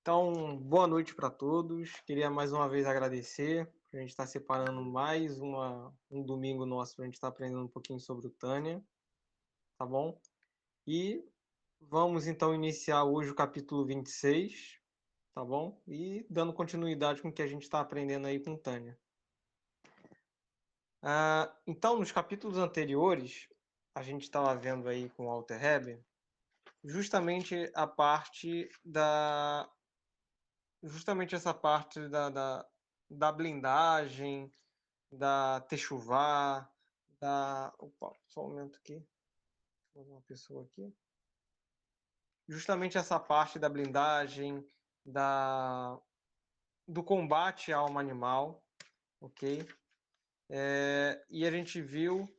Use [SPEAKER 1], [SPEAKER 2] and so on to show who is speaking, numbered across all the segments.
[SPEAKER 1] Então, boa noite para todos. Queria mais uma vez agradecer. A gente está separando mais um domingo nosso para a gente estar aprendendo um pouquinho sobre o Tânia, tá bom? E vamos então iniciar hoje o capítulo 26, tá bom? E dando continuidade com o que a gente está aprendendo aí com o Tânia. Então, nos capítulos anteriores, a gente estava vendo aí com o Walter Heber justamente a parte da justamente essa parte da blindagem, da techuvá, da... Opa, só um momento aqui. Uma pessoa aqui. Justamente essa parte da blindagem, do combate à alma animal, ok? E a gente viu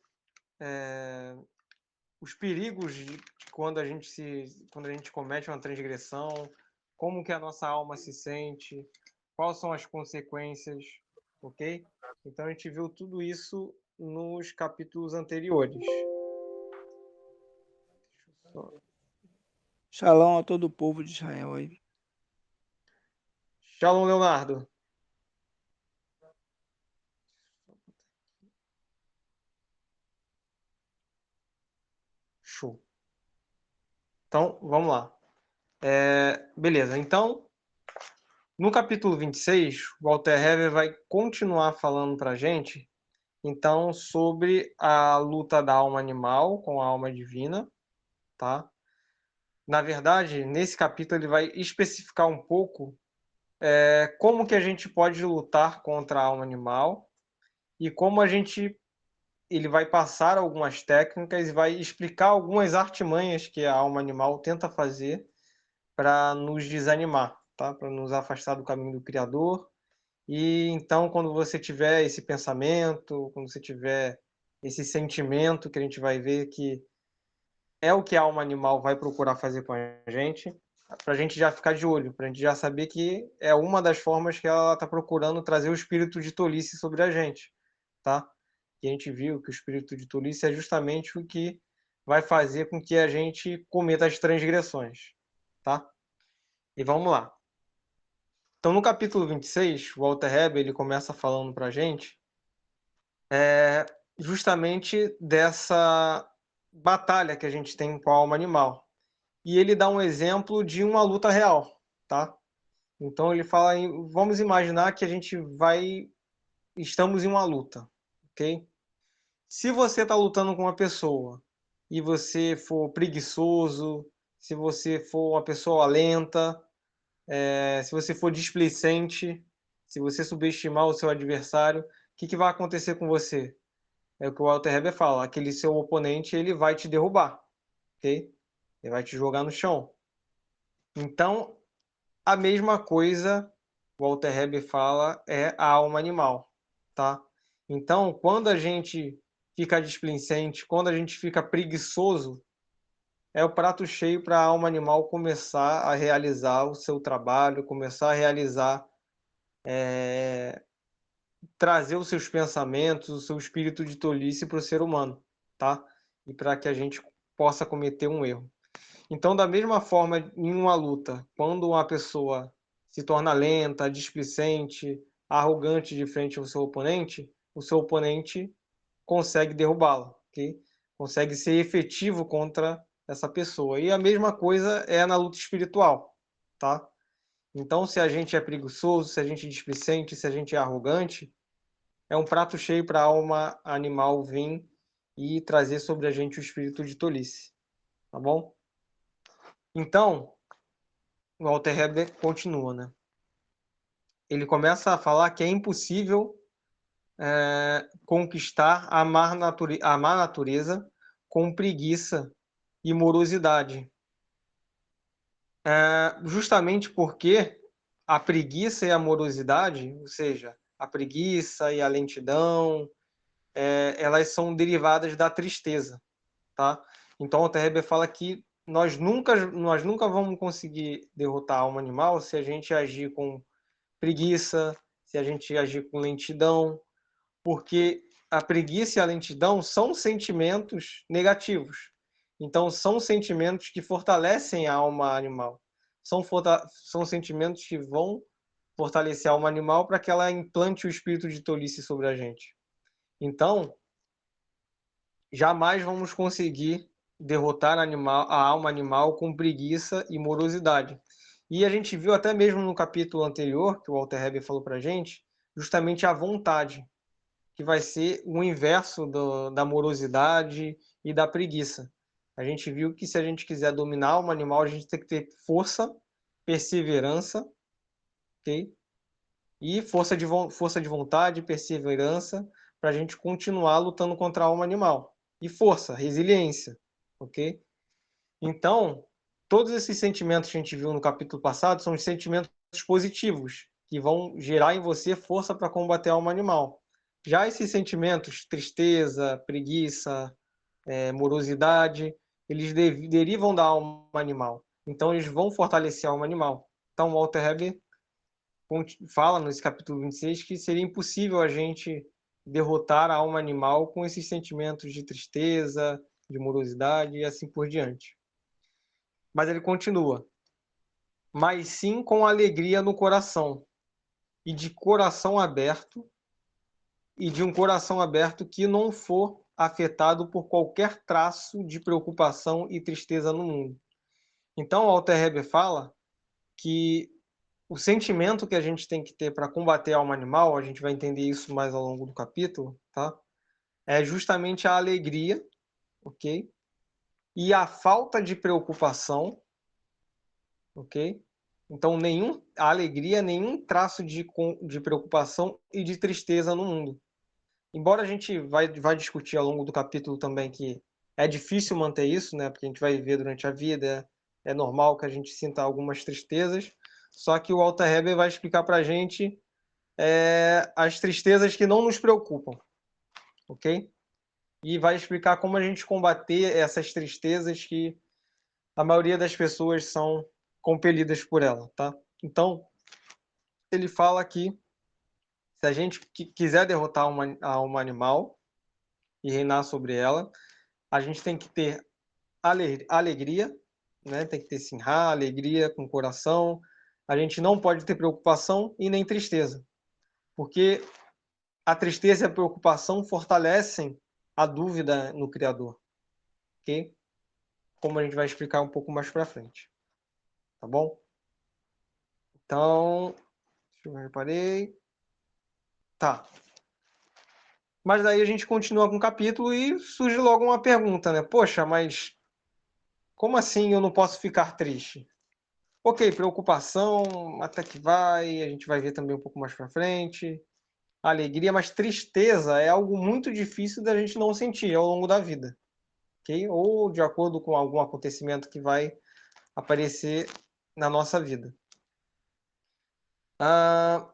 [SPEAKER 1] os perigos de quando a gente comete uma transgressão, como que a nossa alma se sente, quais são as consequências, ok? Então a gente viu tudo isso nos capítulos anteriores.
[SPEAKER 2] Shalom a todo o povo de Israel aí.
[SPEAKER 1] Shalom, Leonardo. Show. Então, vamos lá. Beleza, então, no capítulo 26, o Walter Heber vai continuar falando para a gente, então, sobre a luta da alma animal com a alma divina, tá? Na verdade, nesse capítulo ele vai especificar um pouco como que a gente pode lutar contra a alma animal e como ele vai passar algumas técnicas e vai explicar algumas artimanhas que a alma animal tenta fazer para nos desanimar, tá? Para nos afastar do caminho do Criador. E então, quando você tiver esse pensamento, quando você tiver esse sentimento que a gente vai ver que é o que a alma animal vai procurar fazer com a gente, para a gente já ficar de olho, para a gente já saber que é uma das formas que ela está procurando trazer o espírito de tolice sobre a gente, tá? E a gente viu que o espírito de tolice é justamente o que vai fazer com que a gente cometa as transgressões, tá? E vamos lá. Então, no capítulo 26, o Walter Heber ele começa falando para a gente justamente dessa batalha que a gente tem com a alma animal. E ele dá um exemplo de uma luta real, tá? Então ele fala, vamos imaginar que estamos em uma luta, ok? Se você está lutando com uma pessoa e você for preguiçoso, se você for uma pessoa lenta, se você for displicente, se você subestimar o seu adversário, o que vai acontecer com você? É o que o Walter Heber fala, aquele seu oponente ele vai te derrubar, ok? Ele vai te jogar no chão. Então, a mesma coisa, o Walter Heber fala, é a alma animal, tá? Então, quando a gente fica displicente, quando a gente fica preguiçoso, é o prato cheio para a alma animal começar a realizar o seu trabalho, começar a realizar, trazer os seus pensamentos, o seu espírito de tolice para o ser humano, tá? E para que a gente possa cometer um erro. Então, da mesma forma, em uma luta, quando uma pessoa se torna lenta, displicente, arrogante de frente ao seu oponente, o seu oponente consegue derrubá-la, ok? Consegue ser efetivo contra essa pessoa. E a mesma coisa é na luta espiritual, tá? Então, se a gente é preguiçoso, se a gente é displicente, se a gente é arrogante, é um prato cheio para a alma animal vir e trazer sobre a gente o espírito de tolice, tá bom? Então, o Walter Heber continua, né? Ele começa a falar que é impossível conquistar a má natureza com preguiça e morosidade. Justamente porque a preguiça e a morosidade, ou seja, a preguiça e a lentidão, elas são derivadas da tristeza, tá? Então, o Walter Heber fala que nós nunca vamos conseguir derrotar a alma animal se a gente agir com preguiça, se a gente agir com lentidão, porque a preguiça e a lentidão são sentimentos negativos. Então, são sentimentos que fortalecem a alma animal. são sentimentos que vão fortalecer a alma animal para que ela implante o espírito de tolice sobre a gente. Então, jamais vamos conseguir derrotar a alma animal com preguiça e morosidade. E a gente viu até mesmo no capítulo anterior, que o Walter Heber falou para a gente, justamente a vontade, que vai ser o inverso da morosidade e da preguiça. A gente viu que se a gente quiser dominar um animal, a gente tem que ter força, perseverança, ok? E força de vontade, perseverança, para a gente continuar lutando contra a alma animal. E força, resiliência, ok? Então, todos esses sentimentos que a gente viu no capítulo passado são os sentimentos positivos, que vão gerar em você força para combater a alma animal. Já esses sentimentos, tristeza, preguiça, morosidade, eles derivam da alma animal. Então, eles vão fortalecer a alma animal. Então, Walter Heber fala nesse capítulo 26 que seria impossível a gente derrotar a alma animal com esses sentimentos de tristeza, de morosidade e assim por diante. Mas ele continua. Mas sim com alegria no coração e de coração aberto e de um coração aberto que não for afetado por qualquer traço de preocupação e tristeza no mundo. Então, Walter Heber fala que o sentimento que a gente tem que ter para combater a alma animal, a gente vai entender isso mais ao longo do capítulo, tá? É justamente a alegria, ok? E a falta de preocupação, ok? Então, a alegria, nenhum traço de preocupação e de tristeza no mundo. Embora a gente vai discutir ao longo do capítulo também que é difícil manter isso, né? Porque a gente vai viver durante a vida, é normal que a gente sinta algumas tristezas, só que o Walter Heber vai explicar para a gente as tristezas que não nos preocupam, ok? E vai explicar como a gente combater essas tristezas que a maioria das pessoas são compelidas por ela, tá? Então, ele fala que se a gente quiser derrotar a alma animal e reinar sobre ela, a gente tem que ter alegria, né? Tem que ter sinra, alegria com o coração. A gente não pode ter preocupação e nem tristeza, porque a tristeza e a preocupação fortalecem a dúvida no Criador, ok? Como a gente vai explicar um pouco mais para frente, tá bom? Então, deixa eu ver, reparei. Tá. Mas daí a gente continua com o capítulo e surge logo uma pergunta, né? Poxa, mas como assim eu não posso ficar triste? Ok, preocupação, até que vai, a gente vai ver também um pouco mais para frente. Alegria, mas tristeza é algo muito difícil da gente não sentir ao longo da vida, ok? Ou de acordo com algum acontecimento que vai aparecer na nossa vida.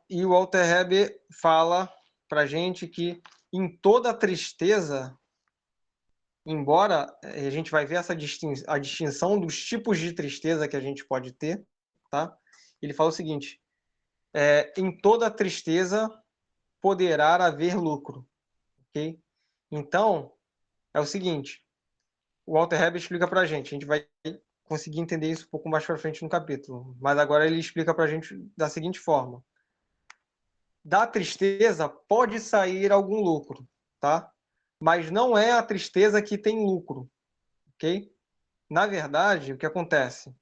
[SPEAKER 1] E o Walter Heber fala para gente que em toda tristeza, embora a gente vai ver a distinção dos tipos de tristeza que a gente pode ter, tá? Ele fala o seguinte: em toda tristeza poderá haver lucro, ok? Então é o seguinte, o Walter Heber explica para a gente vai conseguir entender isso um pouco mais para frente no capítulo, mas agora ele explica para a gente da seguinte forma: da tristeza pode sair algum lucro, tá? Mas não é a tristeza que tem lucro, ok? Na verdade, o que acontece?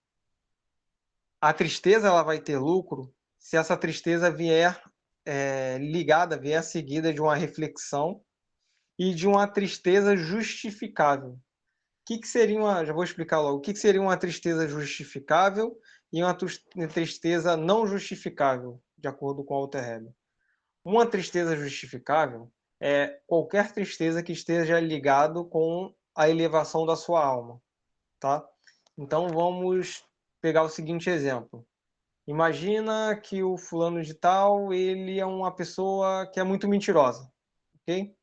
[SPEAKER 1] A tristeza ela vai ter lucro se essa tristeza vier vier seguida de uma reflexão e de uma tristeza justificável. Que seria já vou explicar logo, o que seria uma tristeza justificável e uma tristeza não justificável, de acordo com Walter Heber. Uma tristeza justificável é qualquer tristeza que esteja ligado com a elevação da sua alma, tá? Então vamos pegar o seguinte exemplo. Imagina que o fulano de tal, ele é uma pessoa que é muito mentirosa, ok?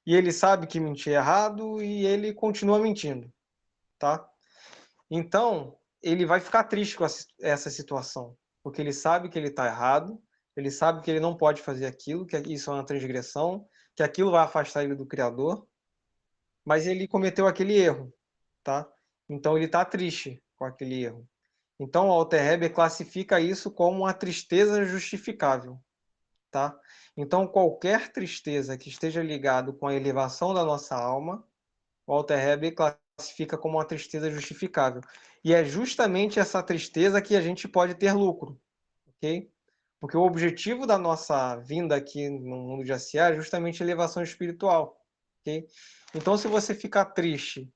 [SPEAKER 1] E ele sabe que mentir é errado e ele continua mentindo, tá? Então, ele vai ficar triste com essa situação, porque ele sabe que ele está errado, ele sabe que ele não pode fazer aquilo, que isso é uma transgressão, que aquilo vai afastar ele do Criador, mas ele cometeu aquele erro, tá? Então ele está triste com aquele erro. Então, o Alter Heber classifica isso como uma tristeza justificável, tá? Então, qualquer tristeza que esteja ligado com a elevação da nossa alma, o Alter Heber classifica como uma tristeza justificável. E é justamente essa tristeza que a gente pode ter lucro, ok? Porque o objetivo da nossa vinda aqui no mundo de Asiá é justamente elevação espiritual, ok? Então, se você ficar triste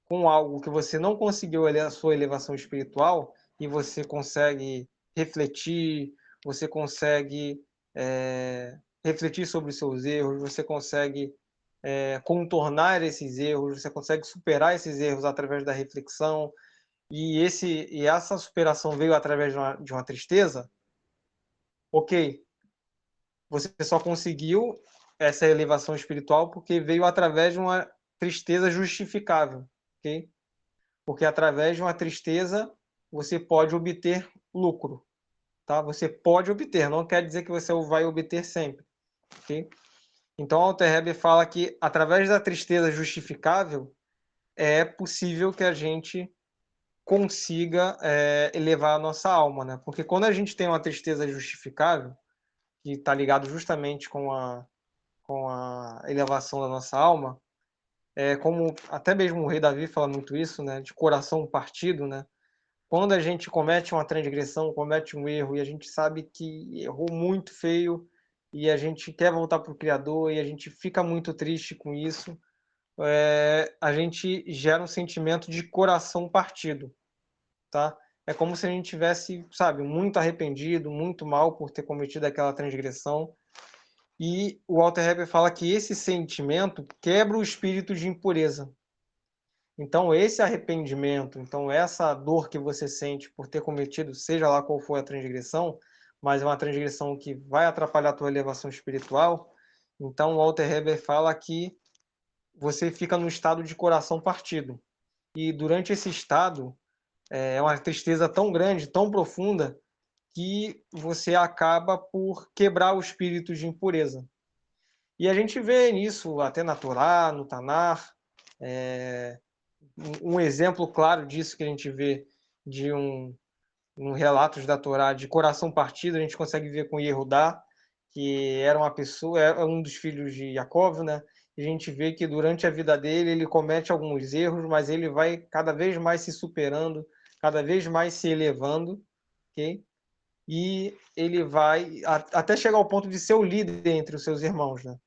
[SPEAKER 1] com algo que você não conseguiu a sua elevação espiritual e você consegue refletir, você consegue refletir sobre os seus erros, você consegue contornar esses erros, você consegue superar esses erros através da reflexão, e essa superação veio através de uma tristeza, ok, você só conseguiu essa elevação espiritual porque veio através de uma tristeza justificável, ok? Porque através de uma tristeza você pode obter lucro, tá? Você pode obter, não quer dizer que você vai obter sempre, ok? Então, Alter Heber fala que através da tristeza justificável é possível que a gente consiga elevar a nossa alma, né? Porque quando a gente tem uma tristeza justificável, que está ligado justamente com a elevação da nossa alma, como até mesmo o rei Davi fala muito isso, né? De coração partido, né? Quando a gente comete uma transgressão, comete um erro e a gente sabe que errou muito feio e a gente quer voltar para o Criador e a gente fica muito triste com isso, a gente gera um sentimento de coração partido, tá? É como se a gente tivesse, sabe, muito arrependido, muito mal por ter cometido aquela transgressão. E o Walter Heber fala que esse sentimento quebra o espírito de impureza. Então, esse arrependimento, então essa dor que você sente por ter cometido, seja lá qual for a transgressão, mas é uma transgressão que vai atrapalhar a tua elevação espiritual, então o Walter Heber fala que você fica no estado de coração partido. E durante esse estado, é uma tristeza tão grande, tão profunda, que você acaba por quebrar o espírito de impureza. E a gente vê nisso até na Torá, no Tanar, um exemplo claro disso que a gente vê de um relatos da Torá de coração partido, a gente consegue ver com Yehudá, que era uma pessoa, era um dos filhos de Jacó, né? E a gente vê que durante a vida dele ele comete alguns erros, mas ele vai cada vez mais se superando, cada vez mais se elevando, ok? E ele vai até chegar ao ponto de ser o líder entre os seus irmãos, né?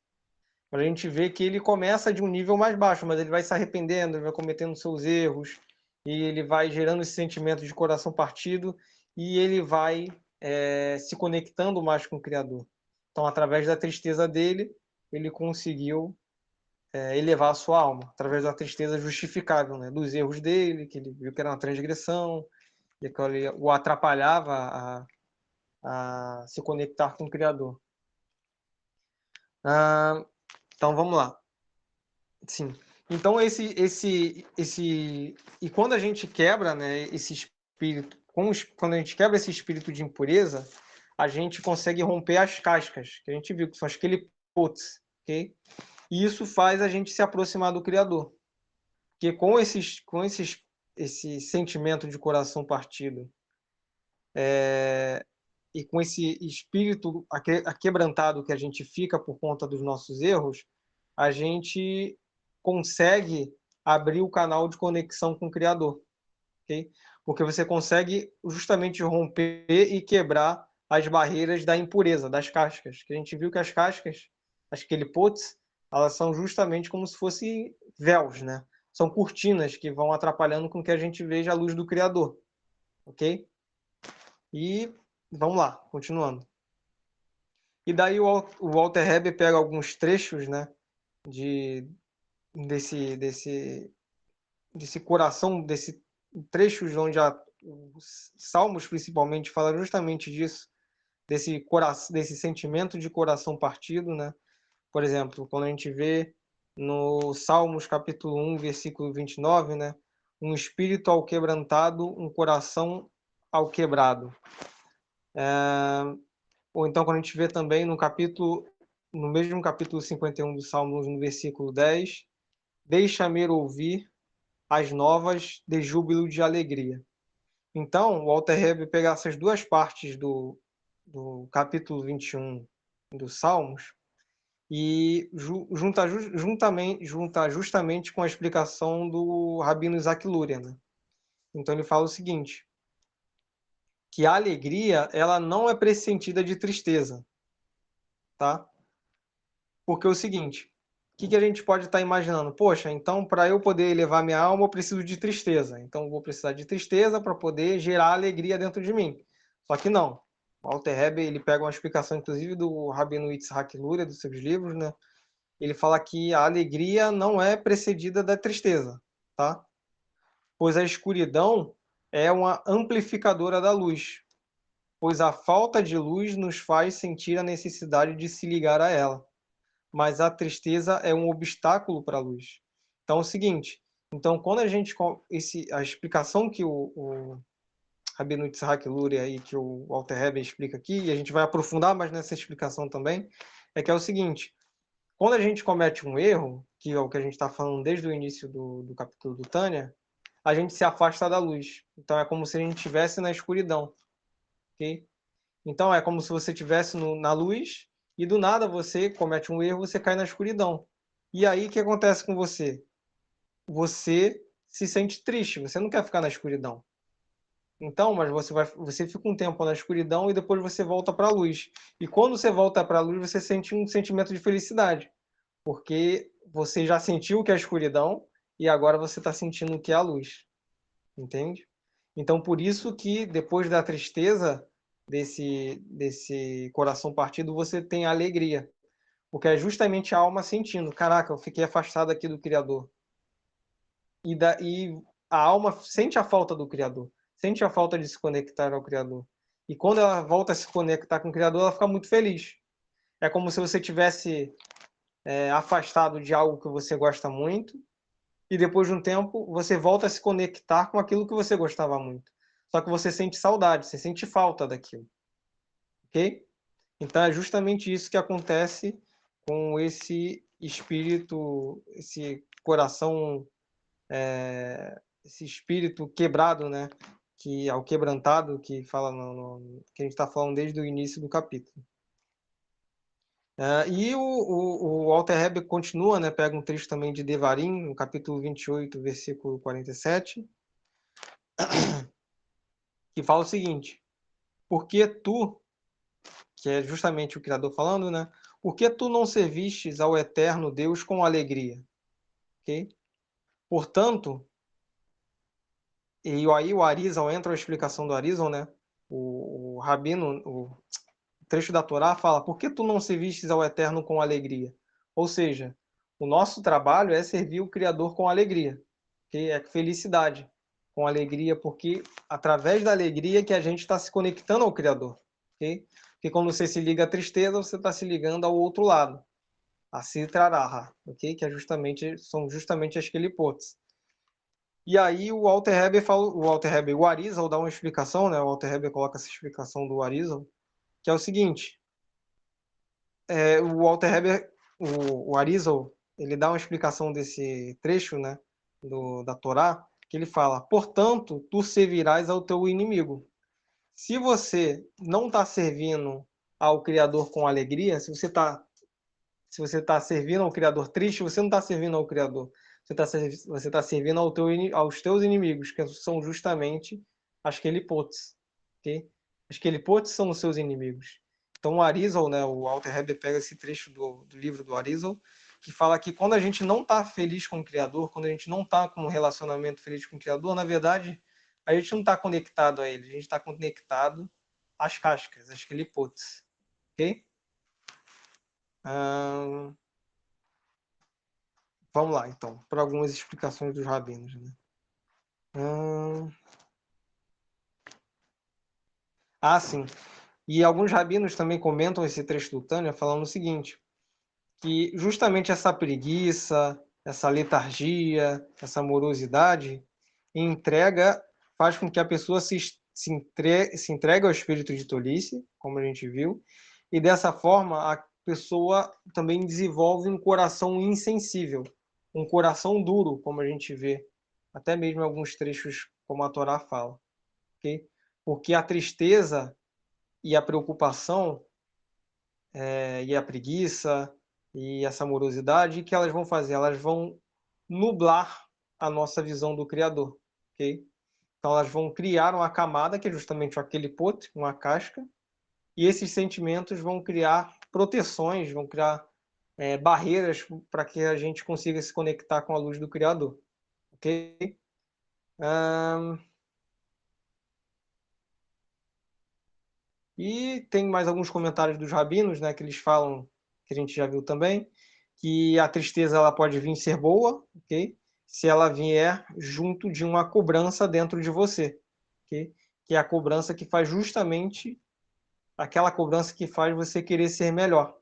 [SPEAKER 1] Para a gente ver que ele começa de um nível mais baixo, mas ele vai se arrependendo, ele vai cometendo seus erros, e ele vai gerando esse sentimento de coração partido, e ele vai se conectando mais com o Criador. Então, através da tristeza dele, ele conseguiu elevar a sua alma, através da tristeza justificável, né? Dos erros dele, que ele viu que era uma transgressão, e que o atrapalhava a se conectar com o Criador. Então, vamos lá. Sim. Então e quando a gente quebra, né, esse espírito, quando a gente quebra esse espírito de impureza, a gente consegue romper as cascas, que a gente viu que são as clipotes, ok? E isso faz a gente se aproximar do Criador. Porque esse sentimento de coração partido e com esse espírito aquebrantado que a gente fica por conta dos nossos erros, a gente consegue abrir o canal de conexão com o Criador, ok? Porque você consegue justamente romper e quebrar as barreiras da impureza, das cascas. Que a gente viu que as cascas, as clipotes, elas são justamente como se fossem véus, né? São cortinas que vão atrapalhando com que a gente veja a luz do Criador, ok? E vamos lá, continuando. E daí o Walter Heber pega alguns trechos, né, de, desse coração, desse trechos onde os Salmos principalmente fala justamente disso, desse sentimento de coração partido, né? Por exemplo, quando a gente vê no Salmos capítulo 1, versículo 29, né? Um espírito ao quebrantado, um coração ao quebrado. Ou então quando a gente vê também no mesmo capítulo 51 do Salmos, no versículo 10, deixa-me ouvir as novas de júbilo de alegria. Então, o Walter Hebe pegar essas duas partes do capítulo 21 dos Salmos e juntar justamente com a explicação do Rabino Isaac Luria, né? Então ele fala o seguinte, que a alegria ela não é pressentida de tristeza, tá? Porque é o seguinte, o que a gente pode estar imaginando? Poxa, então para eu poder elevar minha alma eu preciso de tristeza. Então eu vou precisar de tristeza para poder gerar alegria dentro de mim. Só que não. O Walter Hebe, ele pega uma explicação inclusive do Rabino Yitzhak Luria, dos seus livros, né? Ele fala que a alegria não é precedida da tristeza, tá? Pois a escuridão é uma amplificadora da luz, pois a falta de luz nos faz sentir a necessidade de se ligar a ela, mas a tristeza é um obstáculo para a luz. Então é o seguinte, então quando a gente a explicação que o Rabino Yitzhak Luria e que o Walter Hebe explica aqui, e a gente vai aprofundar mais nessa explicação também, é que é o seguinte, quando a gente comete um erro, que é o que a gente está falando desde o início do capítulo do Tânia, a gente se afasta da luz. Então é como se a gente estivesse na escuridão, ok? Então é como se você estivesse na luz e do nada você comete um erro, você cai na escuridão. E aí o que acontece com você? Você se sente triste, você não quer ficar na escuridão. Então, mas você fica um tempo na escuridão e depois você volta para a luz. E quando você volta para a luz, você sente um sentimento de felicidade, porque você já sentiu o que é a escuridão e agora você está sentindo o que é a luz, entende? Então, por isso que depois da tristeza desse coração partido, você tem a alegria, porque é justamente a alma sentindo, caraca, eu fiquei afastado aqui do Criador. E a alma sente a falta do Criador, sente a falta de se conectar ao Criador. E quando ela volta a se conectar com o Criador, ela fica muito feliz. É como se você tivesse afastado de algo que você gosta muito e depois de um tempo você volta a se conectar com aquilo que você gostava muito. Só que você sente saudade, você sente falta daquilo, ok? Então é justamente isso que acontece com esse espírito, esse coração, esse espírito quebrado, né? Que é o quebrantado que fala que a gente está falando desde o início do capítulo. E o Walter Hebe continua, né, pega um trecho também de Devarim, no capítulo 28, versículo 47, que fala o seguinte, porque tu, que é justamente o Criador falando, né, por que tu não servistes ao eterno Deus com alegria? Okay? Portanto, e aí o Arizal, entra a explicação do Arizal, né, o Rabino, o trecho da Torá fala, por que tu não servistes ao eterno com alegria? Ou seja, o nosso trabalho é servir o Criador com alegria, que é felicidade, com alegria, porque através da alegria que a gente está se conectando ao Criador, ok? Porque quando você se liga à tristeza, você está se ligando ao outro lado, a Sitraraha, ok? Que são justamente as Kelipotes. E aí o Walter Hebe fala, o Arizal dá uma explicação, né? O Walter Hebe coloca essa explicação do Arizal, que é o seguinte, o Walter Heber, o Arizal, ele dá uma explicação desse trecho, né, da Torá, que ele fala, portanto, tu servirás ao teu inimigo. Se você não está servindo ao Criador com alegria, se você tá servindo ao Criador triste, você não está servindo ao Criador. Você tá servindo aos teus inimigos, que são justamente as Kelipotes. Okay? As Kelipotes são os seus inimigos. Então o Arizal, né, o Walter Heber pega esse trecho do livro do Arizal, que fala que quando a gente não está feliz com o Criador, quando a gente não está com um relacionamento feliz com o Criador, na verdade, a gente não está conectado a ele, a gente está conectado às cascas, às Kelipotes. Ok? Vamos lá, então, para algumas explicações dos rabinos. Né? Sim. E alguns rabinos também comentam esse trecho do Tânia falando o seguinte, que justamente essa preguiça, essa letargia, essa morosidade, faz com que a pessoa se entregue ao espírito de tolice, como a gente viu, e dessa forma a pessoa também desenvolve um coração insensível, um coração duro, como a gente vê, até mesmo em alguns trechos como a Torá fala. ok? Porque a tristeza e a preocupação, e a preguiça e essa morosidade, o que elas vão fazer? Elas vão nublar a nossa visão do Criador, ok? Então elas vão criar uma camada, que é justamente aquele pote, uma casca, e esses sentimentos vão criar proteções, vão criar barreiras para que a gente consiga se conectar com a luz do Criador, ok? E tem mais alguns comentários dos rabinos, né, que eles falam, que a gente já viu também, que a tristeza ela pode vir ser boa, ok? Se ela vier junto de uma cobrança dentro de você, ok? Que é a cobrança que faz justamente aquela cobrança que faz você querer ser melhor,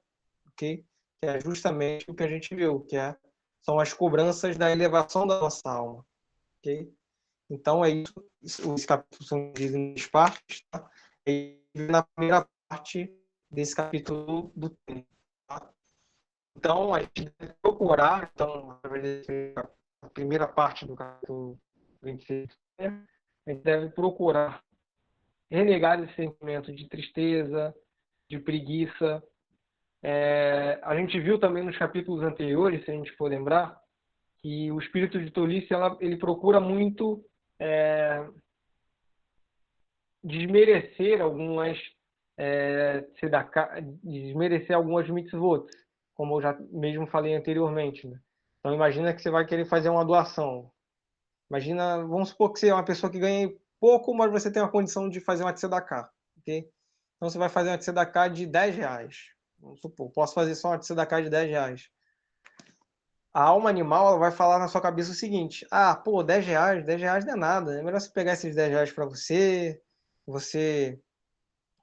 [SPEAKER 1] ok? Que é justamente o que a gente viu, são as cobranças da elevação da nossa alma, ok? Então é isso, os capítulos são divididos em partes, tá? E na primeira parte desse capítulo do tempo, tá? Então a gente deve procurar, então, a primeira parte do capítulo 26, né? A gente deve procurar renegar esse sentimento de tristeza, de preguiça. A gente viu também nos capítulos anteriores, se a gente for lembrar, que o espírito de tolice ele procura muito desmerecer algumas desmerecer algumas mitzvot, como eu já mesmo falei anteriormente, né? Então imagina que você vai querer fazer uma doação. Imagina, vamos supor que você é uma pessoa que ganha pouco, mas você tem uma condição de fazer uma tzedakah, ok? Então você vai fazer uma tzedakah de R$ 10. Vamos supor, posso fazer só uma tzedakah de R$ 10. A alma animal ela vai falar na sua cabeça o seguinte: ah, pô, R$ 10 não é nada. É melhor você pegar esses R$ 10 para você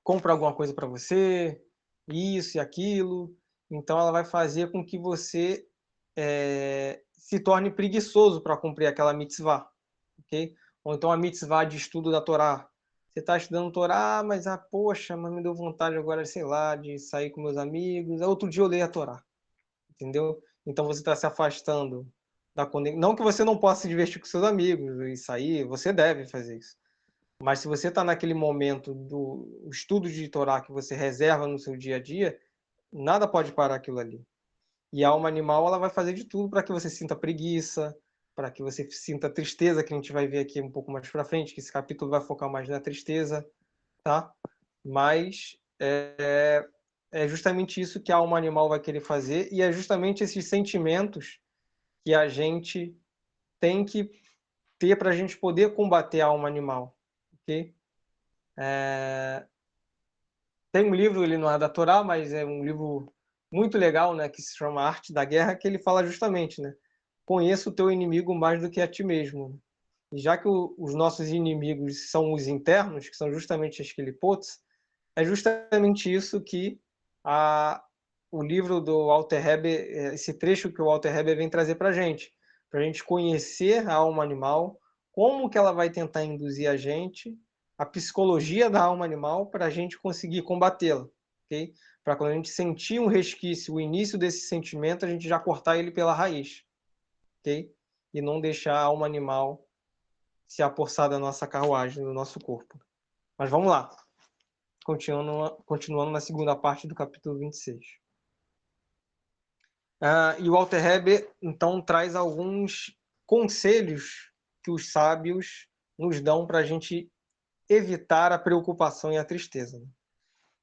[SPEAKER 1] compra alguma coisa para você, isso e aquilo. Então ela vai fazer com que você se torne preguiçoso para cumprir aquela mitzvah, ok? Ou então a mitzvah de estudo da Torá. Você está estudando Torá, mas poxa, mas me deu vontade agora, sei lá, de sair com meus amigos. Outro dia eu leio a Torá, entendeu? Então você está se afastando da conexão. Não que você não possa se divertir com seus amigos e sair, você deve fazer isso. Mas se você está naquele momento do estudo de Torá que você reserva no seu dia a dia, nada pode parar aquilo ali. E a alma animal ela vai fazer de tudo para que você sinta preguiça, para que você sinta tristeza, que a gente vai ver aqui um pouco mais para frente, que esse capítulo vai focar mais na tristeza, tá? Mas é justamente isso que a alma animal vai querer fazer e é justamente esses sentimentos que a gente tem que ter para a gente poder combater a alma animal, ok? Tem um livro, ele não é da Torá, mas é um livro muito legal, né, que se chama Arte da Guerra, que ele fala justamente, né, conheça o teu inimigo mais do que a ti mesmo. E já que os nossos inimigos são os internos, que são justamente as Qelipotes, é justamente isso que o livro do Walter Heber, esse trecho que o Walter Heber vem trazer para a gente conhecer a alma animal, como que ela vai tentar induzir a gente, a psicologia da alma animal, para a gente conseguir combatê-la, ok? Para quando a gente sentir um resquício, o início desse sentimento, a gente já cortar ele pela raiz, ok? E não deixar a alma animal se apossar da nossa carruagem, do nosso corpo. Mas vamos lá. Continuando na segunda parte do capítulo 26. E o Walter Heber, então, traz alguns conselhos que os sábios nos dão para a gente evitar a preocupação e a tristeza.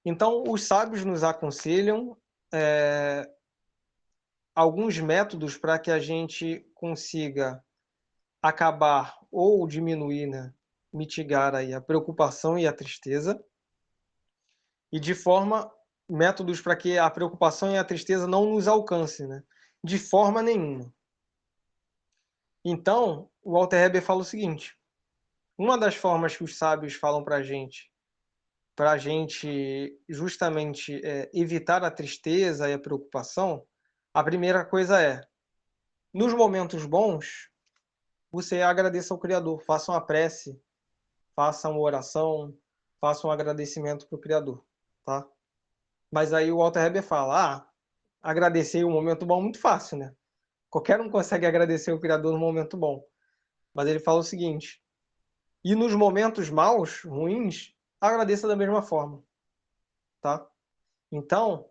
[SPEAKER 1] Então, os sábios nos aconselham alguns métodos para que a gente consiga acabar ou diminuir, né, mitigar aí a preocupação e a tristeza, e de forma métodos para que a preocupação e a tristeza não nos alcancem, né? De forma nenhuma. Então, o Walter Heber fala o seguinte: uma das formas que os sábios falam para a gente justamente evitar a tristeza e a preocupação, a primeira coisa nos momentos bons, você agradeça ao Criador, faça uma prece, faça uma oração, faça um agradecimento para o Criador, tá? Mas aí o Walter Heber fala, agradecer um momento bom é muito fácil, né? Qualquer um consegue agradecer o Criador no momento bom. Mas ele fala o seguinte: E nos momentos maus, ruins, agradeça da mesma forma, tá? Então,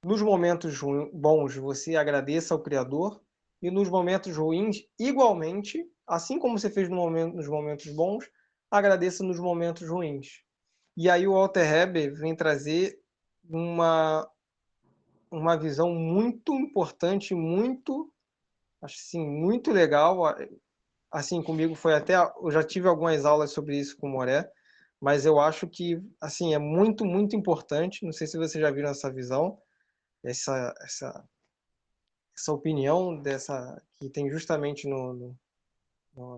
[SPEAKER 1] nos momentos bons, você agradeça ao Criador, e nos momentos ruins, igualmente, assim como você fez nos momentos bons, agradeça nos momentos ruins. E aí o Walter Heber vem trazer uma visão muito importante, muito, assim, muito legal. Assim, comigo foi até, eu já tive algumas aulas sobre isso com o Moré, mas eu acho que, assim, é muito, muito importante. Não sei se vocês já viram essa visão, essa opinião dessa que tem justamente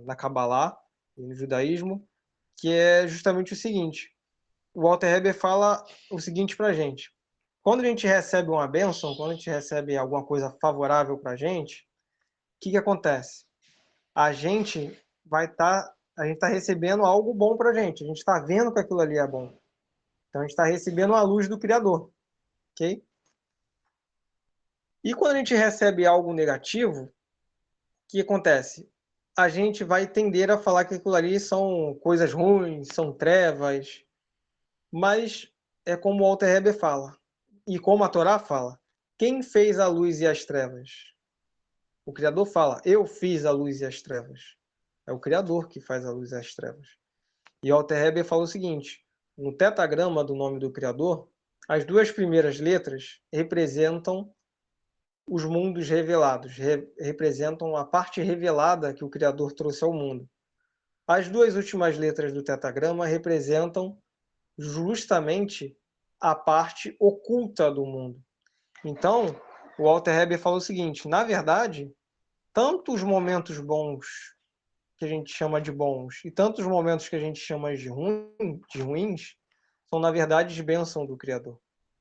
[SPEAKER 1] na Kabbalah e no judaísmo, que é justamente o seguinte: o Walter Heber fala o seguinte para a gente: quando a gente recebe uma bênção, quando a gente recebe alguma coisa favorável para o que acontece? A gente a gente está recebendo algo bom para a gente está vendo que aquilo ali é bom. Então a gente está recebendo a luz do Criador, ok? E quando a gente recebe algo negativo, o que acontece? A gente vai tender a falar que aquilo ali são coisas ruins, são trevas, mas é como o Walter Heber fala, e como a Torá fala: quem fez a luz e as trevas? O Criador fala: eu fiz a luz e as trevas. É o Criador que faz a luz e as trevas. E Walter Heber fala o seguinte: no tetagrama do nome do Criador, as duas primeiras letras representam os mundos revelados, representam a parte revelada que o Criador trouxe ao mundo. As duas últimas letras do tetagrama representam justamente a parte oculta do mundo. Então, o Walter Heber falou o seguinte: na verdade, tanto os momentos bons que a gente chama de bons e tantos momentos que a gente chama de ruins são, na verdade, de bênção do Criador.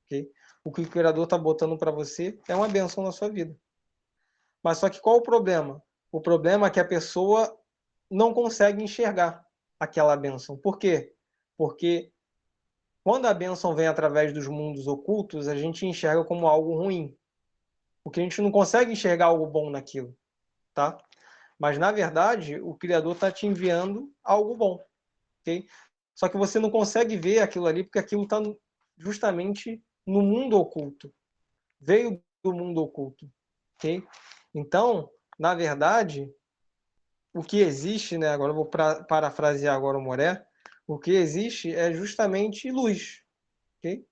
[SPEAKER 1] Okay? O que o Criador está botando para você é uma bênção na sua vida. Mas só que qual o problema? O problema é que a pessoa não consegue enxergar aquela bênção. Por quê? Porque quando a bênção vem através dos mundos ocultos, a gente enxerga como algo ruim. Porque a gente não consegue enxergar algo bom naquilo. Tá? Mas, na verdade, o Criador está te enviando algo bom. Okay? Só que você não consegue ver aquilo ali porque aquilo está justamente no mundo oculto. Veio do mundo oculto. Okay? Então, na verdade, o que existe, né? Agora eu vou parafrasear agora o Moré. O que existe é justamente luz. Okay?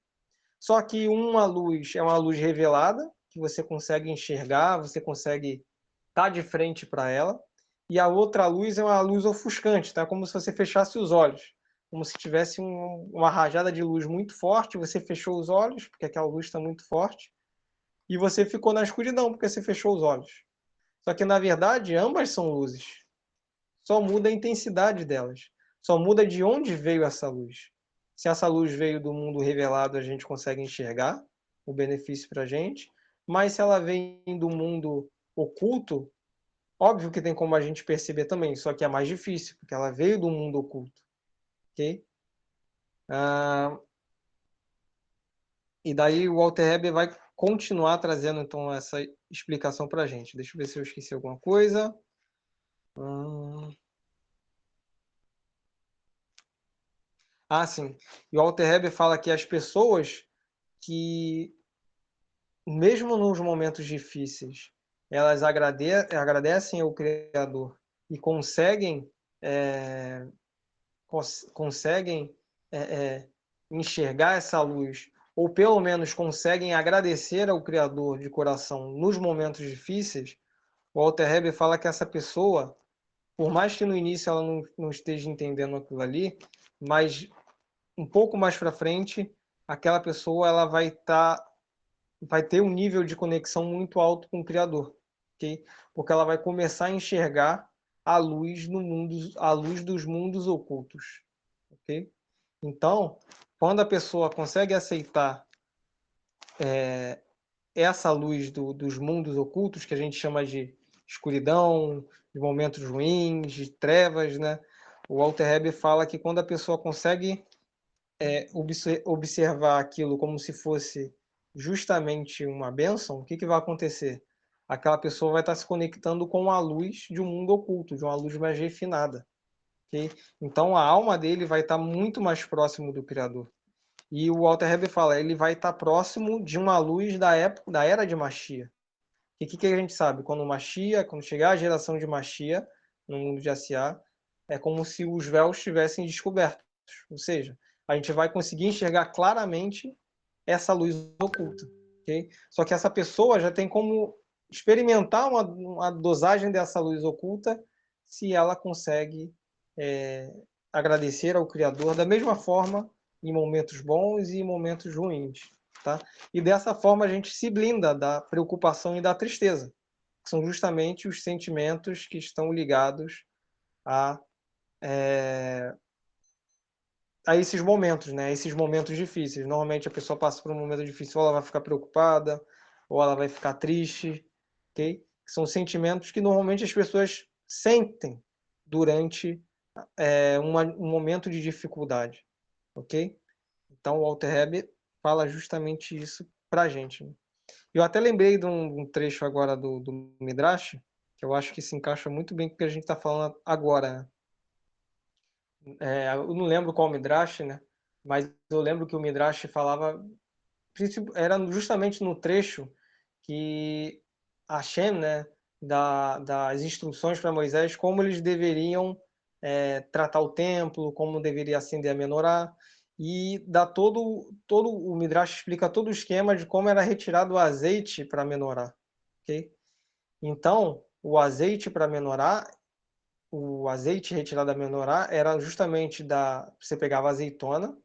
[SPEAKER 1] Só que uma luz é uma luz revelada, que você consegue enxergar, você consegue estar de frente para ela. E a outra luz é uma luz ofuscante, tá? Como se você fechasse os olhos. Como se tivesse uma rajada de luz muito forte, você fechou os olhos, porque aquela luz está muito forte, e você ficou na escuridão, porque você fechou os olhos. Só que, na verdade, ambas são luzes. Só muda a intensidade delas. Só muda de onde veio essa luz. Se essa luz veio do mundo revelado, a gente consegue enxergar o benefício para a gente. Mas se ela vem do mundo oculto, óbvio que tem como a gente perceber também, só que é mais difícil, porque ela veio do mundo oculto. Ok? E daí o Walter Heber vai continuar trazendo então essa explicação para a gente. Deixa eu ver se eu esqueci alguma coisa. Sim. E o Walter Heber fala que as pessoas que, mesmo nos momentos difíceis, elas agradecem ao Criador e conseguem é, é, enxergar essa luz, ou pelo menos conseguem agradecer ao Criador de coração nos momentos difíceis, o Walter Heber fala que essa pessoa, por mais que no início ela não esteja entendendo aquilo ali, mas um pouco mais para frente, aquela pessoa ela vai ter um nível de conexão muito alto com o Criador, ok? Porque ela vai começar a enxergar a luz no mundo, a luz dos mundos ocultos, ok? Então, quando a pessoa consegue aceitar essa luz dos mundos ocultos, que a gente chama de escuridão, de momentos ruins, de trevas, né? O Walter Heber fala que quando a pessoa consegue observar aquilo como se fosse justamente uma bênção, o que vai acontecer? Aquela pessoa vai estar se conectando com a luz de um mundo oculto, de uma luz mais refinada. ok? Então a alma dele vai estar muito mais próximo do Criador. E o Walter Heber fala, ele vai estar próximo de uma luz da época, da era de Mashiach. E o que a gente sabe? Quando chegar a geração de Mashiach no mundo de Asiá, é como se os véus tivessem descobertos. Ou seja, a gente vai conseguir enxergar claramente essa luz oculta. Okay? Só que essa pessoa já tem como experimentar uma dosagem dessa luz oculta se ela consegue agradecer ao Criador da mesma forma em momentos bons e em momentos ruins. Tá? E dessa forma a gente se blinda da preocupação e da tristeza, que são justamente os sentimentos que estão ligados a, a esses momentos, né? Esses momentos difíceis. Normalmente a pessoa passa por um momento difícil, ou ela vai ficar preocupada, ou ela vai ficar triste, ok? São sentimentos que normalmente as pessoas sentem durante um momento de dificuldade, ok? Então o Walter Heber fala justamente isso para a gente. Né? Eu até lembrei de um trecho agora do Midrash, que eu acho que se encaixa muito bem com o que a gente está falando agora. Né? Eu não lembro qual Midrash, né? Mas eu lembro que o Midrash falava, era justamente no trecho que Hashem, né, das instruções para Moisés, como eles deveriam tratar o templo, como deveria acender a menorá, e dá todo o Midrash explica todo o esquema de como era retirado o azeite para a menorá, ok? Então, o azeite para a menorá, o azeite retirado da menorá era justamente você pegava a azeitona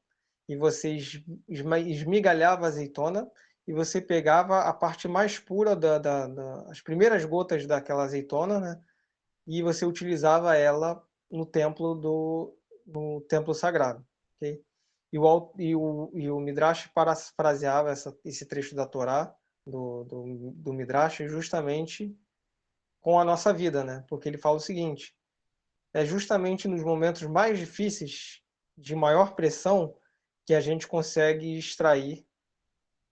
[SPEAKER 1] e você esmigalhava a azeitona e você pegava a parte mais pura as primeiras gotas daquela azeitona, né? E você utilizava ela no templo sagrado, ok? E o Midrash parafraseava esse trecho da Torá, do Midrash, justamente com a nossa vida, né? Porque ele fala o seguinte, é justamente nos momentos mais difíceis, de maior pressão, que a gente consegue extrair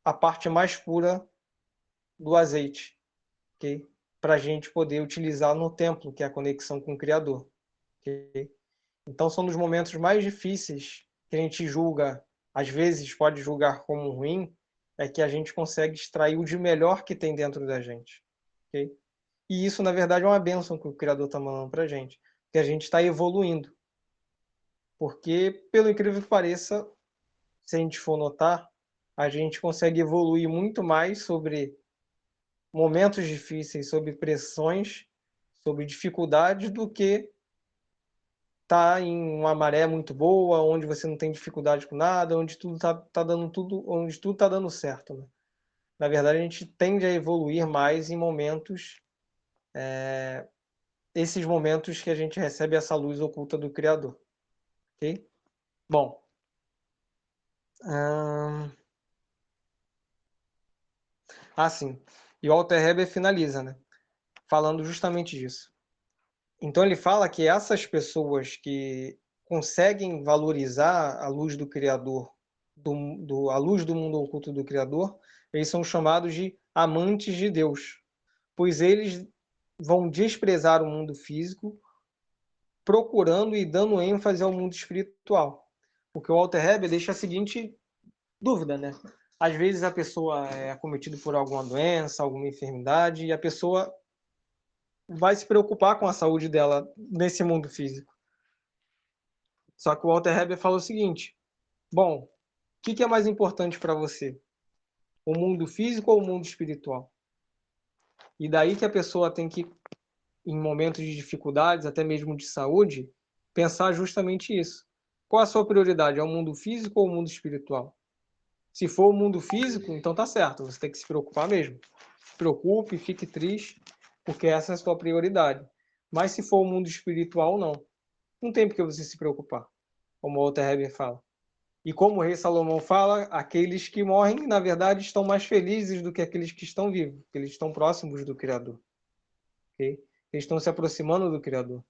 [SPEAKER 1] a parte mais pura do azeite, ok? Para a gente poder utilizar no templo, que é a conexão com o Criador. Okay? Então, são nos momentos mais difíceis que a gente julga, às vezes pode julgar como ruim, é que a gente consegue extrair o de melhor que tem dentro da gente. Okay? E isso, na verdade, é uma bênção que o Criador está mandando para a gente, que a gente está evoluindo. Porque, pelo incrível que pareça, se a gente for notar, a gente consegue evoluir muito mais sobre momentos difíceis, sobre pressões, sobre dificuldades, do que estar em uma maré muito boa, onde você não tem dificuldade com nada, onde tudo tá dando tudo, onde tudo está dando certo. Né? Na verdade, a gente tende a evoluir mais em momentos, esses momentos que a gente recebe essa luz oculta do Criador. Ok? Bom. Sim. E o Walter Heber finaliza, né? Falando justamente disso. Então ele fala que essas pessoas que conseguem valorizar a luz do Criador, a luz do mundo oculto do Criador, eles são chamados de amantes de Deus, pois eles vão desprezar o mundo físico, procurando e dando ênfase ao mundo espiritual. Porque o Walter Heber deixa a seguinte dúvida, né? Às vezes a pessoa é acometida por alguma doença, alguma enfermidade, e a pessoa vai se preocupar com a saúde dela nesse mundo físico. Só que o Walter Heber fala o seguinte: bom, o que é mais importante para você? O mundo físico ou o mundo espiritual? E daí que a pessoa tem que, em momentos de dificuldades, até mesmo de saúde, pensar justamente isso. Qual a sua prioridade? É o mundo físico ou o mundo espiritual? Se for o mundo físico, então tá certo, você tem que se preocupar mesmo. Se preocupe, fique triste, porque essa é a sua prioridade. Mas se for o mundo espiritual, não. Não tem por que você se preocupar, como o Walter Heber fala. E como o rei Salomão fala, aqueles que morrem, na verdade, estão mais felizes do que aqueles que estão vivos, porque eles estão próximos do Criador. Okay? Eles estão se aproximando do Criador.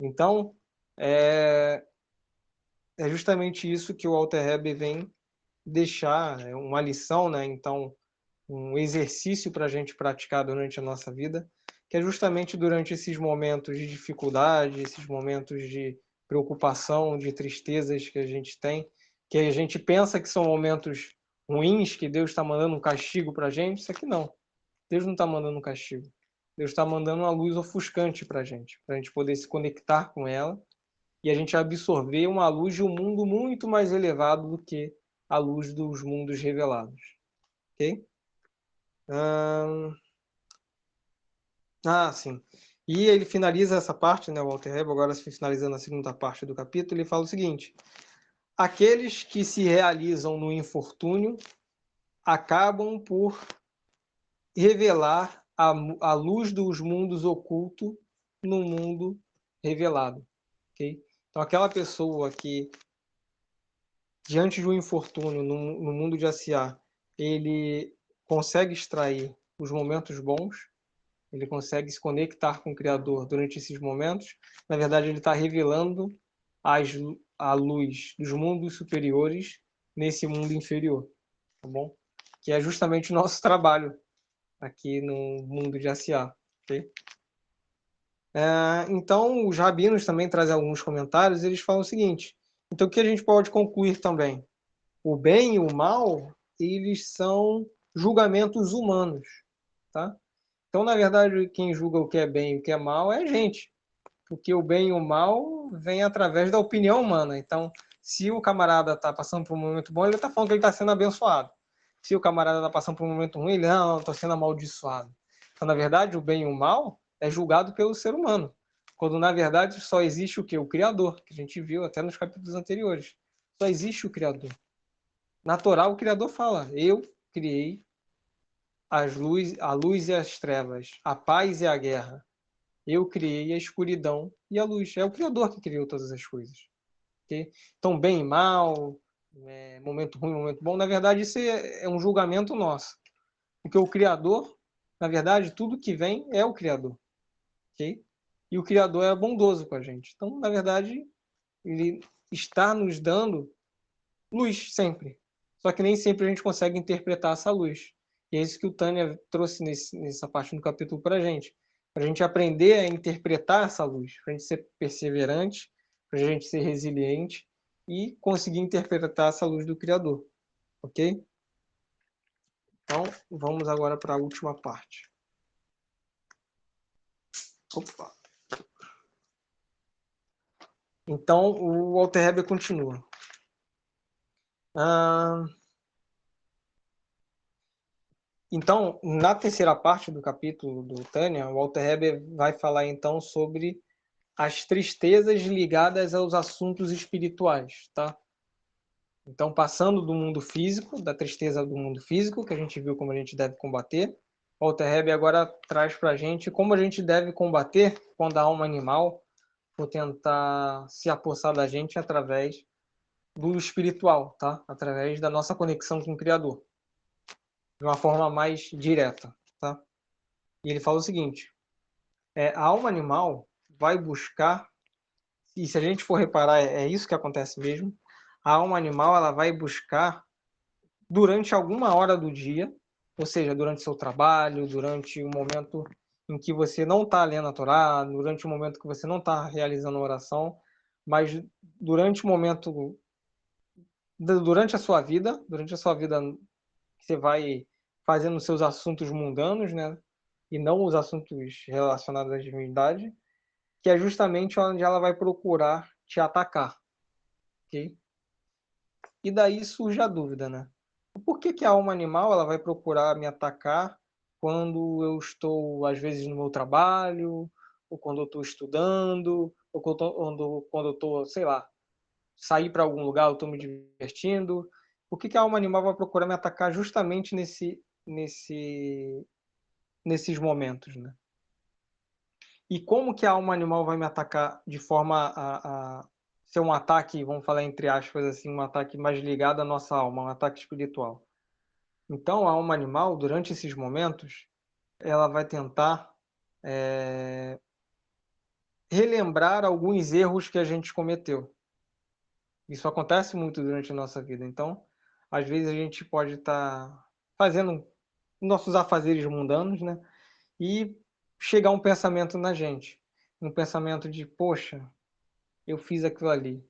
[SPEAKER 1] Então, é justamente isso que o Walter Heber vem deixar, uma lição, né? Então, um exercício para a gente praticar durante a nossa vida, que é justamente durante esses momentos de dificuldade, esses momentos de preocupação, de tristezas que a gente tem, que a gente pensa que são momentos ruins, que Deus está mandando um castigo para a gente. Isso aqui não. Deus não está mandando um castigo. Deus está mandando uma luz ofuscante para a gente poder se conectar com ela e a gente absorver uma luz de um mundo muito mais elevado do que a luz dos mundos revelados. Ok? Sim. E ele finaliza essa parte, né, o Walter Hebe, agora finalizando a segunda parte do capítulo, ele fala o seguinte: aqueles que se realizam no infortúnio acabam por revelar a luz dos mundos ocultos no mundo revelado. Okay? Então, aquela pessoa que, diante de um infortúnio no mundo de Asiá, ele consegue extrair os momentos bons, ele consegue se conectar com o Criador durante esses momentos. Na verdade, ele está revelando a luz dos mundos superiores nesse mundo inferior, tá bom? Que é justamente o nosso trabalho aqui no mundo de Asiá. Okay? Então, os rabinos também trazem alguns comentários, eles falam o seguinte: então, o que a gente pode concluir também? O bem e o mal, eles são julgamentos humanos, tá? Então, na verdade, quem julga o que é bem e o que é mal é a gente, porque o bem e o mal vem através da opinião humana. Então, se o camarada está passando por um momento bom, ele está falando que ele está sendo abençoado. Se o camarada está passando por um momento ruim, ele não, estou sendo amaldiçoado. Então, na verdade, o bem e o mal é julgado pelo ser humano, quando na verdade só existe o quê? O Criador, que a gente viu até nos capítulos anteriores. Só existe o Criador. Na Torá, o Criador fala: eu criei a luz e as trevas, a paz e a guerra. Eu criei a escuridão e a luz. É o Criador que criou todas as coisas. Okay? Então, bem e mal, momento ruim, momento bom, na verdade, isso é um julgamento nosso. Porque o Criador, na verdade, tudo que vem é o Criador. Okay? E o Criador é bondoso com a gente. Então, na verdade, ele está nos dando luz sempre. Só que nem sempre a gente consegue interpretar essa luz. E é isso que o Tânia trouxe nessa parte do capítulo para a gente. Para a gente aprender a interpretar essa luz, para a gente ser perseverante, para a gente ser resiliente e conseguir interpretar essa luz do Criador. Ok? Então, vamos agora para a última parte. Opa! Então, o Walter Heber continua. Então, na terceira parte do capítulo do Tânia, o Walter Heber vai falar então sobre as tristezas ligadas aos assuntos espirituais, tá? Então, passando do mundo físico, da tristeza do mundo físico, que a gente viu como a gente deve combater, Walter Heber agora traz para a gente como a gente deve combater quando a alma animal for tentar se apossar da gente através do espiritual, tá? Através da nossa conexão com o Criador, de uma forma mais direta, tá? E ele fala o seguinte: a alma animal vai buscar, e se a gente for reparar, é isso que acontece mesmo, a alma animal ela vai buscar durante alguma hora do dia, ou seja, durante seu trabalho, durante o momento em que você não está lendo a Torá, durante o momento que você não está realizando a oração, mas durante o momento, durante a sua vida que você vai fazendo seus assuntos mundanos, né? E não os assuntos relacionados à divindade, que é justamente onde ela vai procurar te atacar. Okay? E daí surge a dúvida, né? Por que a alma animal ela vai procurar me atacar quando eu estou, às vezes, no meu trabalho, ou quando eu estou estudando, ou quando eu estou, sei lá, sair para algum lugar, eu estou me divertindo? Por que a alma animal vai procurar me atacar justamente nesses momentos, né? E como que a alma animal vai me atacar de forma a ser um ataque, vamos falar entre aspas assim, um ataque mais ligado à nossa alma, um ataque espiritual? Então, a alma animal, durante esses momentos, ela vai tentar relembrar alguns erros que a gente cometeu. Isso acontece muito durante a nossa vida. Então, às vezes a gente pode estar fazendo nossos afazeres mundanos, né? E chegar um pensamento na gente. Um pensamento de, poxa, eu fiz aquilo ali.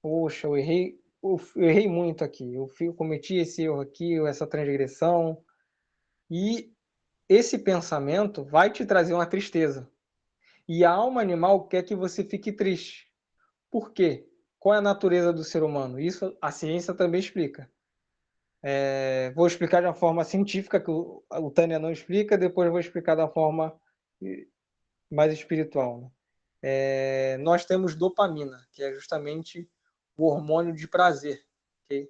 [SPEAKER 1] Poxa, eu errei muito aqui. Eu cometi esse erro aqui, essa transgressão. E esse pensamento vai te trazer uma tristeza. E a alma animal quer que você fique triste. Por quê? Qual é a natureza do ser humano? Isso a ciência também explica. Vou explicar de uma forma científica, que o Tânia não explica, depois vou explicar da forma mais espiritual. Né? Nós temos dopamina, que é justamente o hormônio de prazer. Okay?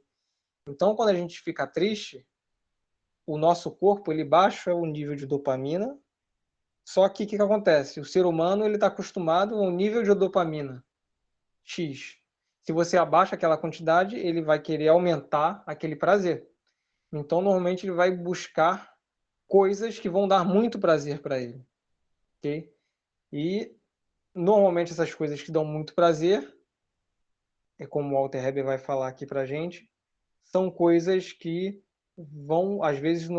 [SPEAKER 1] Então, quando a gente fica triste, o nosso corpo ele baixa o nível de dopamina. Só que o que acontece? O ser humano ele está acostumado a um nível de dopamina X. Se você abaixa aquela quantidade, ele vai querer aumentar aquele prazer. Então, normalmente, ele vai buscar coisas que vão dar muito prazer para ele. Okay? E, normalmente, essas coisas que dão muito prazer, é como o Walter Heber vai falar aqui para a gente, são coisas que vão, às vezes,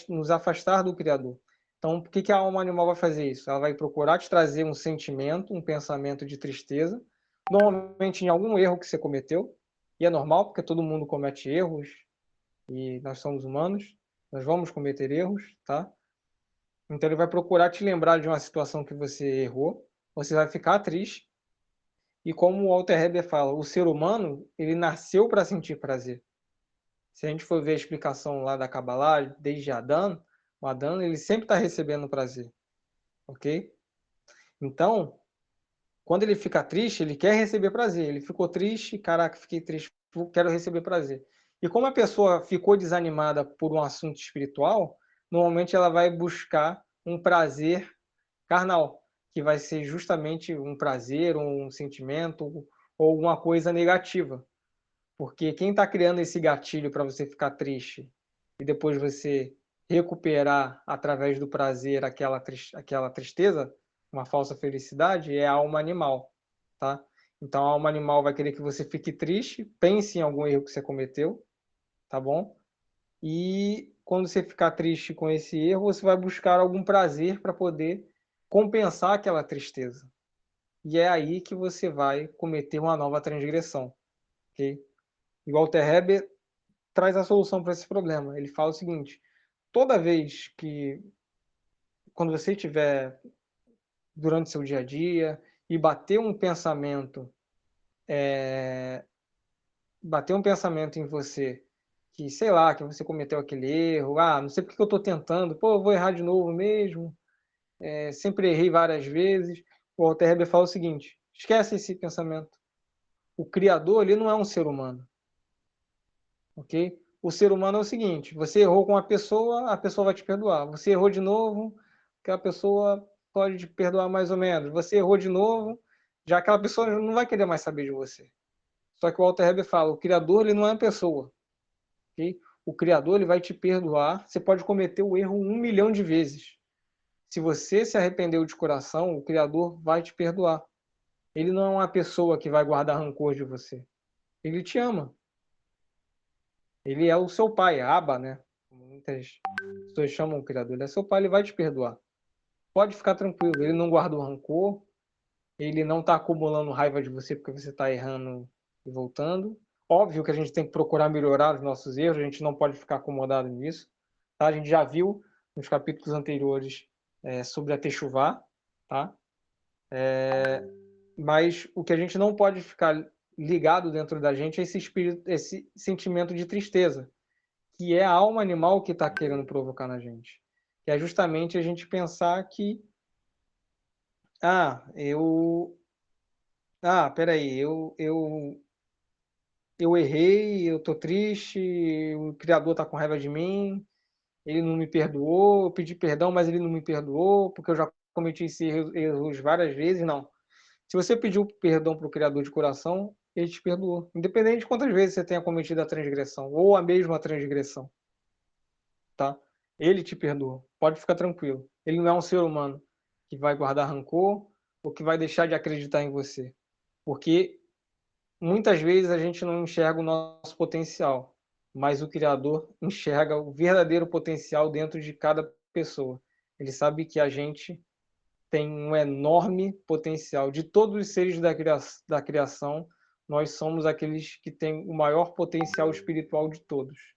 [SPEAKER 1] nos afastar do Criador. Então, por que a alma animal vai fazer isso? Ela vai procurar te trazer um sentimento, um pensamento de tristeza, normalmente em algum erro que você cometeu, e é normal, porque todo mundo comete erros, e nós somos humanos, nós vamos cometer erros, tá? Então ele vai procurar te lembrar de uma situação que você errou, você vai ficar triste, e como o Walter Heber fala, o ser humano, ele nasceu para sentir prazer. Se a gente for ver a explicação lá da Kabbalah, desde Adão, o Adão ele sempre está recebendo prazer, ok? Então, quando ele fica triste, ele quer receber prazer. Ele ficou triste, caraca, fiquei triste, quero receber prazer. E como a pessoa ficou desanimada por um assunto espiritual, normalmente ela vai buscar um prazer carnal, que vai ser justamente um prazer, um sentimento ou alguma coisa negativa. Porque quem está criando esse gatilho para você ficar triste e depois você recuperar através do prazer aquela tristeza, uma falsa felicidade, é a alma animal, tá? Então a alma animal vai querer que você fique triste, pense em algum erro que você cometeu, tá bom? E quando você ficar triste com esse erro, você vai buscar algum prazer para poder compensar aquela tristeza. E é aí que você vai cometer uma nova transgressão, ok? E Walter Heber traz a solução para esse problema. Ele fala o seguinte: toda vez que, quando você estiver durante seu dia a dia e bater um pensamento em você que, sei lá, que você cometeu aquele erro, não sei porque eu estou tentando, eu vou errar de novo mesmo, sempre errei várias vezes. O Walter Heber fala o seguinte: esquece esse pensamento. O Criador, ele não é um ser humano, ok? O ser humano é o seguinte: você errou com a pessoa vai te perdoar. Você errou de novo, aquela pessoa pode te perdoar mais ou menos. Você errou de novo, já aquela pessoa não vai querer mais saber de você. Só que o Walter Heber fala: o Criador ele não é uma pessoa, ok? O Criador ele vai te perdoar. Você pode cometer o erro 1 milhão de vezes. Se você se arrependeu de coração, o Criador vai te perdoar. Ele não é uma pessoa que vai guardar rancor de você. Ele te ama. Ele é o seu pai, Abba, né? Como muitas pessoas chamam o Criador. Ele é seu pai, ele vai te perdoar. Pode ficar tranquilo, ele não guardou rancor, ele não está acumulando raiva de você porque você está errando e voltando. Óbvio que a gente tem que procurar melhorar os nossos erros, a gente não pode ficar acomodado nisso. Tá? A gente já viu nos capítulos anteriores sobre a Techuvá, tá? Mas o que a gente não pode ficar ligado dentro da gente é esse espírito, esse sentimento de tristeza, que é a alma animal que está querendo provocar na gente. Que é justamente a gente pensar que, ah, eu, peraí, eu errei, eu tô triste, o Criador tá com raiva de mim, ele não me perdoou, eu pedi perdão, mas ele não me perdoou, porque eu já cometi esses erros várias vezes. Não. Se você pediu perdão para o Criador de coração, ele te perdoou. Independente de quantas vezes você tenha cometido a transgressão, ou a mesma transgressão, tá? Ele te perdoou. Pode ficar tranquilo. Ele não é um ser humano que vai guardar rancor ou que vai deixar de acreditar em você. Porque muitas vezes a gente não enxerga o nosso potencial, mas o Criador enxerga o verdadeiro potencial dentro de cada pessoa. Ele sabe que a gente tem um enorme potencial. De todos os seres da criação, nós somos aqueles que têm o maior potencial espiritual de todos.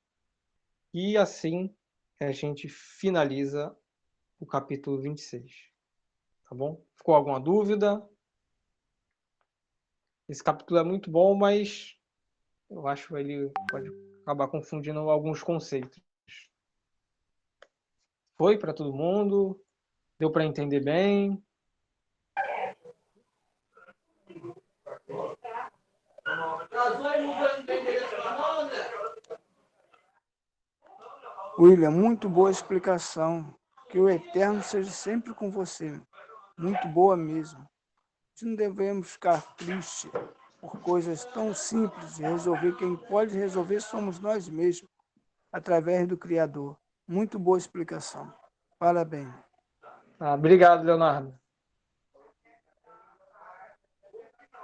[SPEAKER 1] E assim a gente finaliza o capítulo 26. Tá bom? Ficou alguma dúvida? Esse capítulo é muito bom, mas eu acho que ele pode acabar confundindo alguns conceitos. Foi para todo mundo? Deu para entender bem?
[SPEAKER 2] William, muito boa explicação. Que o Eterno seja sempre com você. Muito boa mesmo. Não devemos ficar tristes por coisas tão simples de resolver. Quem pode resolver somos nós mesmos, através do Criador. Muito boa explicação. Parabéns.
[SPEAKER 1] Obrigado, Leonardo.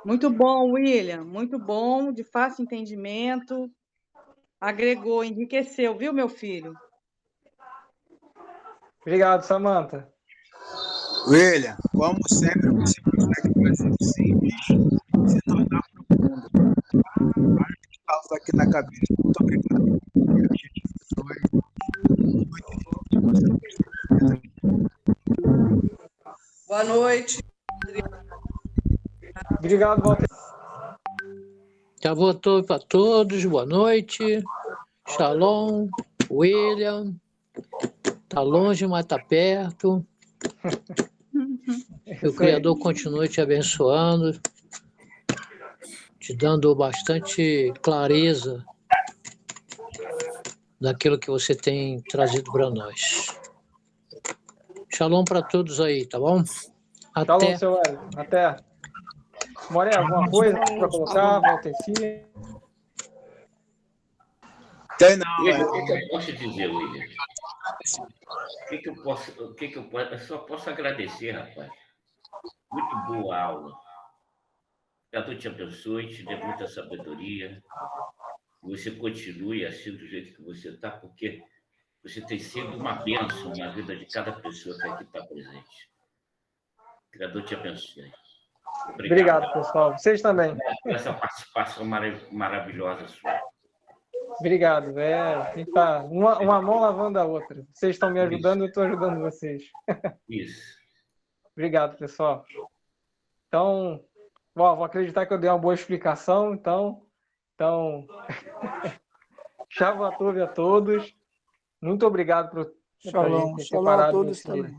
[SPEAKER 3] Muito bom, William. Muito bom, de fácil entendimento. Agregou, enriqueceu, viu, meu filho?
[SPEAKER 1] Obrigado, Samantha.
[SPEAKER 4] William, como sempre, você consegue fazer simples se tornar profundo. Vários casos aqui na cabeça. Muito obrigado. A gente foi muito
[SPEAKER 5] Boa noite.
[SPEAKER 1] Obrigado, Walter.
[SPEAKER 6] Já voltou para todos, boa noite. Shalom, William. Tá longe, mas tá perto. Que o Criador continue te abençoando, te dando bastante clareza daquilo que você tem trazido para nós. Shalom para todos aí, tá bom?
[SPEAKER 1] Shalom,
[SPEAKER 6] Até.
[SPEAKER 1] seu Hélio. Até. Moré, alguma coisa para colocar, Walter?
[SPEAKER 4] Tem não,
[SPEAKER 7] William, o que eu posso dizer, William? Eu só posso agradecer, rapaz. Muito boa aula. Deus te abençoe, te dê muita sabedoria. Você continue assim do jeito que você está, porque você tem sido uma bênção na vida de cada pessoa que aqui está presente. Deus te abençoe.
[SPEAKER 1] Obrigado, pessoal. Vocês também.
[SPEAKER 7] Essa participação maravilhosa sua.
[SPEAKER 1] Obrigado. Tá uma mão lavando a outra. Vocês estão me ajudando, eu estou ajudando vocês.
[SPEAKER 7] Isso.
[SPEAKER 1] Obrigado, pessoal. Então, vou acreditar que eu dei uma boa explicação. Então Shavuot a todos. Muito obrigado por
[SPEAKER 2] Shalom,
[SPEAKER 1] ter
[SPEAKER 2] shalom a
[SPEAKER 1] separado
[SPEAKER 2] todos também.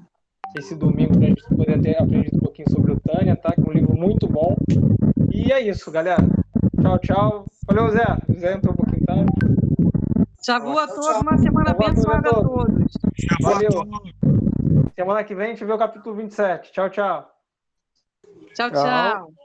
[SPEAKER 1] esse domingo para a gente poder ter aprendido um pouquinho sobre o Tânia, tá? Que é um livro muito bom. E é isso, galera. Tchau, tchau. Valeu, Zé. O Zé entrou um pouquinho tarde.
[SPEAKER 3] Shavuot a todos, uma semana abençoada a todos.
[SPEAKER 1] Valeu. Semana que vem a gente vê o capítulo 27. Tchau, tchau.
[SPEAKER 3] Tchau, tchau.